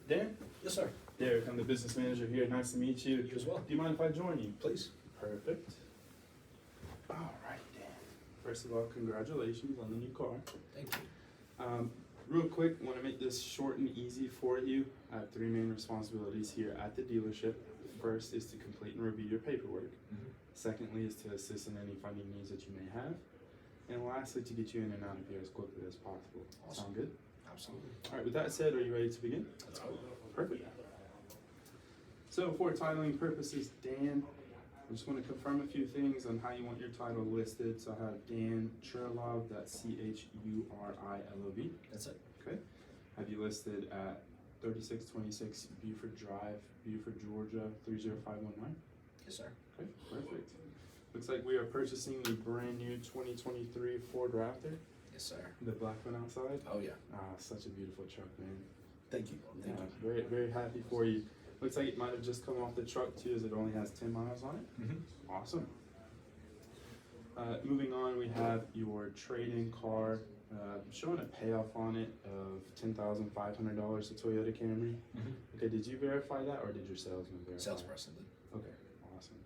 Dan? Yes, sir. Derek, I'm the business manager here. Nice to meet you. You as well. Do you mind if I join you? Please. Perfect. All right, Dan. First of all, congratulations on the new car. Thank you. Real quick, want to make this short and easy for you. I have three main responsibilities here at the dealership. First is to complete and review your paperwork. Secondly is to assist in any funding needs that you may have. And lastly, to get you in and out of here as quickly as possible. Awesome. Sound good? Absolutely. All right, with that said, are you ready to begin? Let's go. Perfect. So for titling purposes, Dan, I just want to confirm a few things on how you want your title listed. So I have Dan Churlov, that's Churilov. That's it. Okay. Have you listed at 3626 Buford Drive, Buford, Georgia, 30519? Yes, sir. Okay, perfect. Looks like we are purchasing the brand new 2023 Ford Raptor, Yes, sir. the black one outside. Oh, yeah. Such a beautiful truck, man. Thank you. Thank Yeah, you. very, very happy for you. Looks like it might have just come off the truck too, as it only has 10 miles on it. Awesome. Moving on, we have your trade-in car, showing a payoff on it of $10,500, the Toyota Camry. Okay, did you verify that, or did your salesman verify? Salesperson did. Okay, awesome.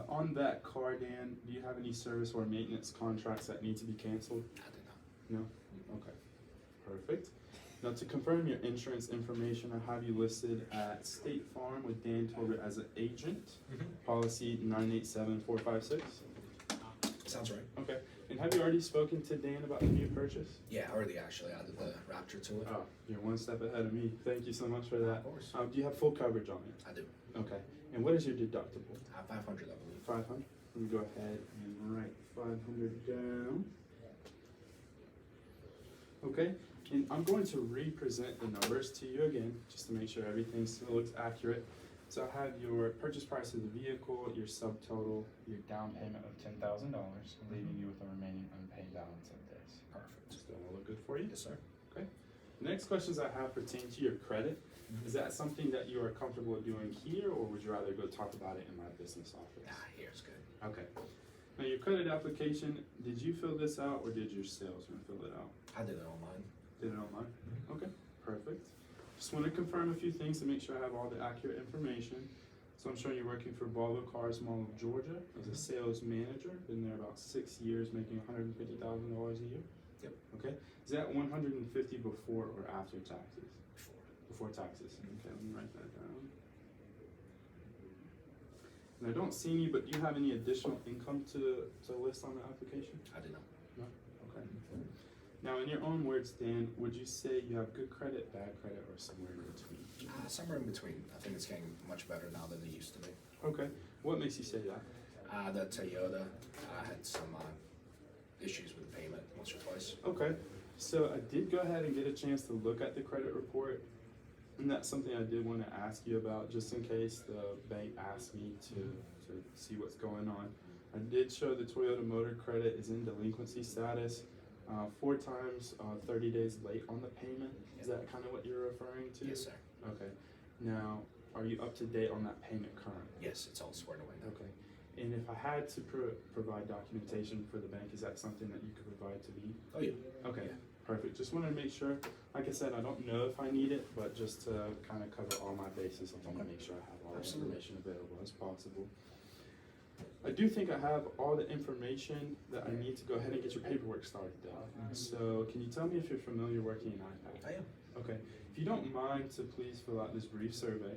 On that car, Dan, do you have any service or maintenance contracts that need to be canceled? I did not. No? Okay, perfect. Now, to confirm your insurance information, I have you listed at State Farm with Dan Torbett as an agent, policy 987456. Sounds right. Okay, and have you already spoken to Dan about the new purchase? Yeah, I already actually added the Raptor to it. Oh, you're one step ahead of me. Thank you so much for that. Of course. Do you have full coverage on it? I do. Okay, and what is your deductible? 500, I believe. 500. Let me go ahead and write 500 down. Okay, and I'm going to re-present the numbers to you again, just to make sure everything still looks accurate. So I have your purchase price of the vehicle, your subtotal, your down payment of $10,000, leaving you with a remaining unpaid balance of this. Perfect. Does that all look good for you? Yes, sir. Okay. The next questions I have pertain to your credit. Is that something that you are comfortable doing here, or would you rather go talk about it in my business office? Here's good. Okay. Now, your credit application, did you fill this out, or did your salesman fill it out? I did it online. Did it online? Okay, perfect. Just want to confirm a few things to make sure I have all the accurate information. So I'm showing you're working for Volvo Cars Mall of Georgia as a sales manager. Been there about 6 years, making $150,000 a year. Yep. Okay. Is that 150 before or after taxes? Before. Before taxes. Okay, let me write that down. And I don't see any, but do you have any additional income to list on the application? I did not. No? Okay. Now, in your own words, Dan, would you say you have good credit, bad credit, or somewhere in between? Somewhere in between. I think it's getting much better now than it used to be. Okay. What makes you say that? The Toyota had some issues with the payment once or twice. Okay. So I did go ahead and get a chance to look at the credit report. And that's something I did want to ask you about, just in case the bank asked me to see what's going on. I did show the Toyota Motor Credit is in delinquency status, 4 times 30 days late on the payment. Is that kind of what you're referring to? Yes, sir. Okay. Now, are you up to date on that payment current? Yes, it's all squared away now. Okay. And if I had to provide documentation for the bank, is that something that you could provide to me? Oh, yeah. Okay, Yeah. perfect. Just wanted to make sure. Like I said, I don't know if I need it, but just to kind of cover all my bases, I want to make sure I have all the Absolutely. information available as possible. I do think I have all the information that I need to go ahead and get your paperwork started though. So can you tell me if you're familiar working in iPad? I am. Okay. If you don't mind to please fill out this brief survey.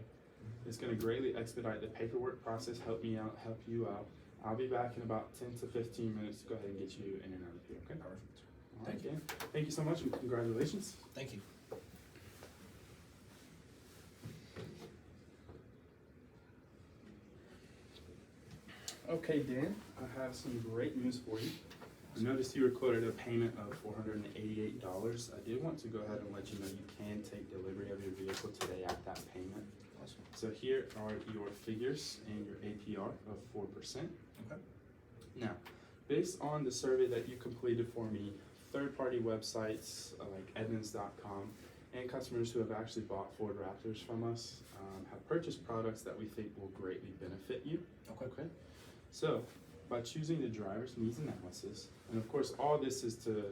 It's going to greatly expedite the paperwork process, help me out, help you out. I'll be back in about 10 to 15 minutes to go ahead and get you in and out of here, okay? Perfect. All Thank right, Dan. Thank you so much and congratulations. Thank you. Okay, Dan, I have some great news for you. I noticed you recorded a payment of $488. I did want to go ahead and let you know you can take delivery of your vehicle today at that payment. Awesome. So here are your figures and your APR of 4%. Okay. Now, based on the survey that you completed for me, third-party websites like Edmunds.com and customers who have actually bought Ford Raptors from us have purchased products that we think will greatly benefit you. Okay. So, by choosing the driver's needs analysis, and of course all this is to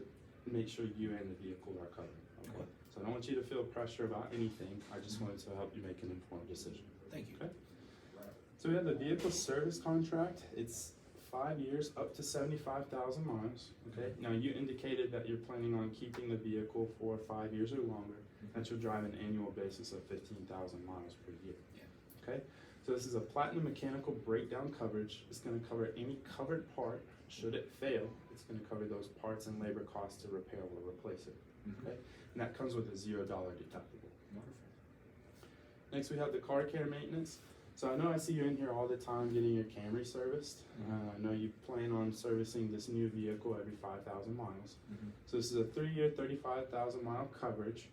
make sure you and the vehicle are covered. Okay. So I don't want want you to feel pressure about anything. I just wanted to help you make an informed decision. Thank you. Okay. So we have the vehicle service contract. It's 5 years, up to 75,000 miles. Okay. Now you indicated that you're planning on keeping the vehicle for 5 years or longer. That you'll drive an annual basis of 15,000 miles per year. Yeah. Okay. So this is a platinum mechanical breakdown coverage. It's going to cover any covered part. Should it fail, it's going to cover those parts and labor costs to repair or replace it. Okay. And that comes with a $0 deductible. Wonderful. Next, we have the car care maintenance. So I know I see you in here all the time getting your Camry serviced. I know you plan on servicing this new vehicle every 5,000 miles. So this is a 3-year, 35,000 mile coverage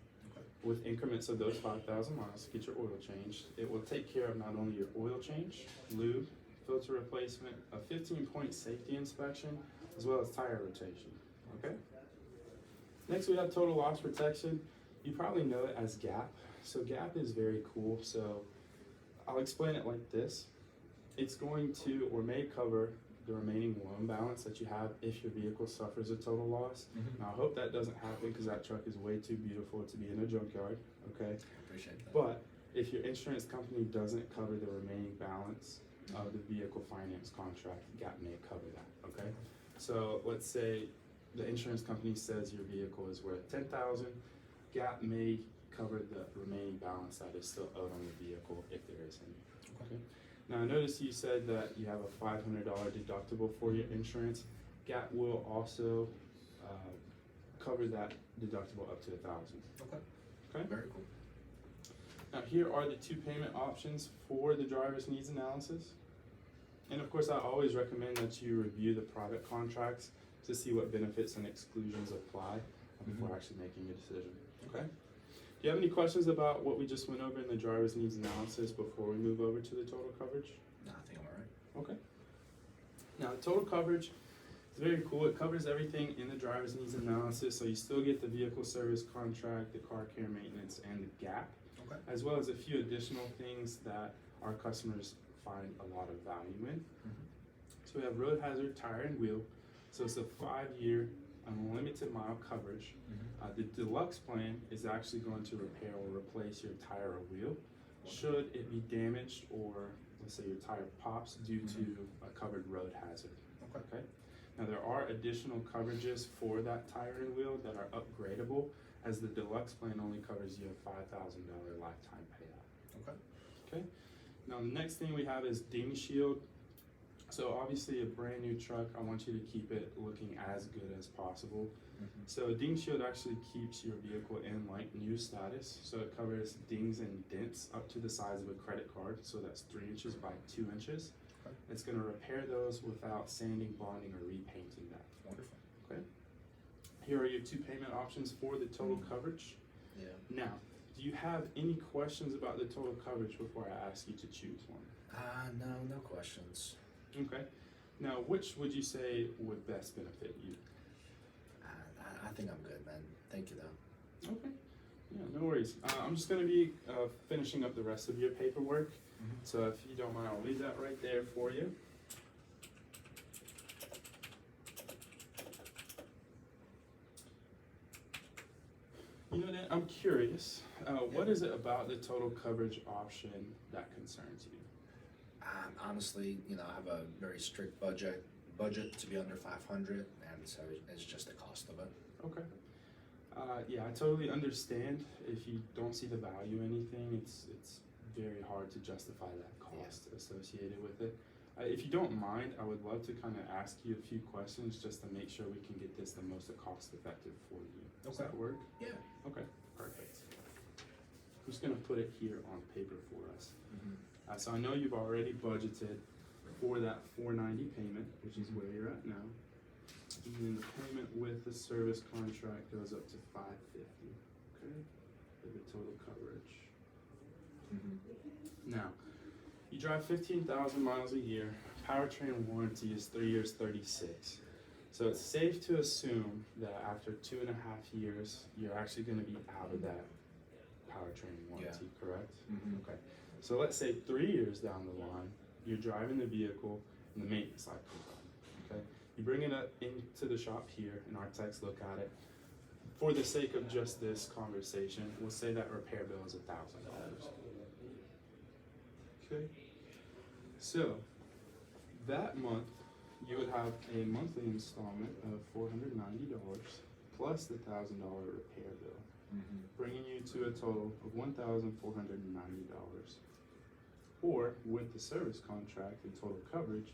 with increments of those 5,000 miles to get your oil changed. It will take care of not only your oil change, lube, filter replacement, a 15-point safety inspection, as well as tire rotation. Okay. Next, we have total loss protection. You probably know it as GAP. So GAP is very cool. So I'll explain it like this. It's going to or may cover the remaining loan balance that you have if your vehicle suffers a total loss. Now I hope that doesn't happen because that truck is way too beautiful to be in a junkyard, okay? Appreciate that. But if your insurance company doesn't cover the remaining balance of the vehicle finance contract, GAP may cover that, okay? So let's say the insurance company says your vehicle is worth $10,000, GAP may cover the remaining balance that is still owed on the vehicle if there is any, okay? Now I noticed you said that you have a $500 deductible for your insurance. GAP will also cover that deductible up to $1,000. Okay. Okay. Very cool. Now here are the 2 payment options for the driver's needs analysis. And of course I always recommend that you review the product contracts to see what benefits and exclusions apply before actually making a decision. Okay? Do you have any questions about what we just went over in the driver's needs analysis before we move over to the total coverage? No, I think I'm all right. Okay. Now, total coverage is very cool. It covers everything in the driver's needs analysis. So you still get the vehicle service contract, the car care maintenance, and the GAP, Okay. as well as a few additional things that our customers find a lot of value in. So we have road hazard, tire, and wheel. So it's a 5-year unlimited mile coverage. The deluxe plan is actually going to repair or replace your tire or wheel should it be damaged, or let's say your tire pops due to a covered road hazard. Okay. Now there are additional coverages for that tire and wheel that are upgradable, as the deluxe plan only covers you a $5,000 lifetime payout. Okay. Okay. Now the next thing we have is Ding Shield. So obviously a brand new truck, I want you to keep it looking as good as possible. So Ding Shield actually keeps your vehicle in like new status. So it covers dings and dents up to the size of a credit card. So that's 3 inches by 2 inches. Okay. It's going to repair those without sanding, bonding, or repainting that. Wonderful. Okay. Here are your 2 payment options for the total coverage. Yeah. Now, do you have any questions about the total coverage before I ask you to choose one? No questions. Okay. Now, which would you say would best benefit you? I think I'm good, man. Thank you, though. Okay. Yeah, no worries. I'm just going to be finishing up the rest of your paperwork. So if you don't mind, I'll leave that right there for you. You know, Dan, I'm curious. What is it about the total coverage option that concerns you? Honestly, I have a very strict budget to be under 500, and so it's just the cost of it. Okay. Yeah, I totally understand. If you don't see the value in anything, it's very hard to justify that cost associated with it. If you don't mind, I would love to kind of ask you a few questions just to make sure we can get this the most cost effective for you. Does that work? Yeah. Okay, perfect. I'm just gonna put it here on paper for us. So I know you've already budgeted for that $490 payment, which is where you're at now. And then the payment with the service contract goes up to $550, okay, for the total coverage. Now, you drive 15,000 miles a year. Powertrain warranty is 3 years, 36. So it's safe to assume that after 2.5 years, you're actually going to be out of that powertrain warranty, correct? Okay. So let's say 3 years down the line, you're driving the vehicle and the maintenance light comes on. Okay. You bring it up into the shop here, and our techs look at it. for the sake of just this conversation, we'll say that repair bill is $1,000. Okay. So that month, you would have a monthly installment of $490 plus the $1,000 repair bill, bringing you to a total of $1,490. Or with the service contract and total coverage,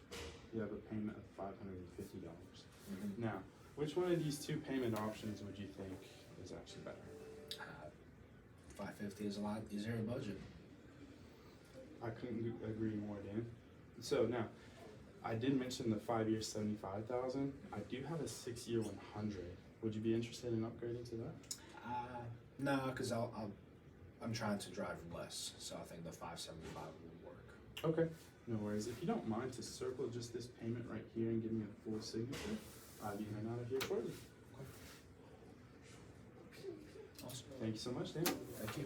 you have a payment of $550. Now, which one of these two payment options would you think is actually better? 550 is a lot easier to budget. I couldn't agree more, Dan. So now, I did mention the 5-year 75,000. I do have a 6-year 100. Would you be interested in upgrading to that? No, because I'm trying to drive less, so I think the 575 will work. Okay, no worries. If you don't mind to circle just this payment right here and give me a full signature, I'll be heading out of here shortly. Awesome. Thank you so much, Dan. Thank you.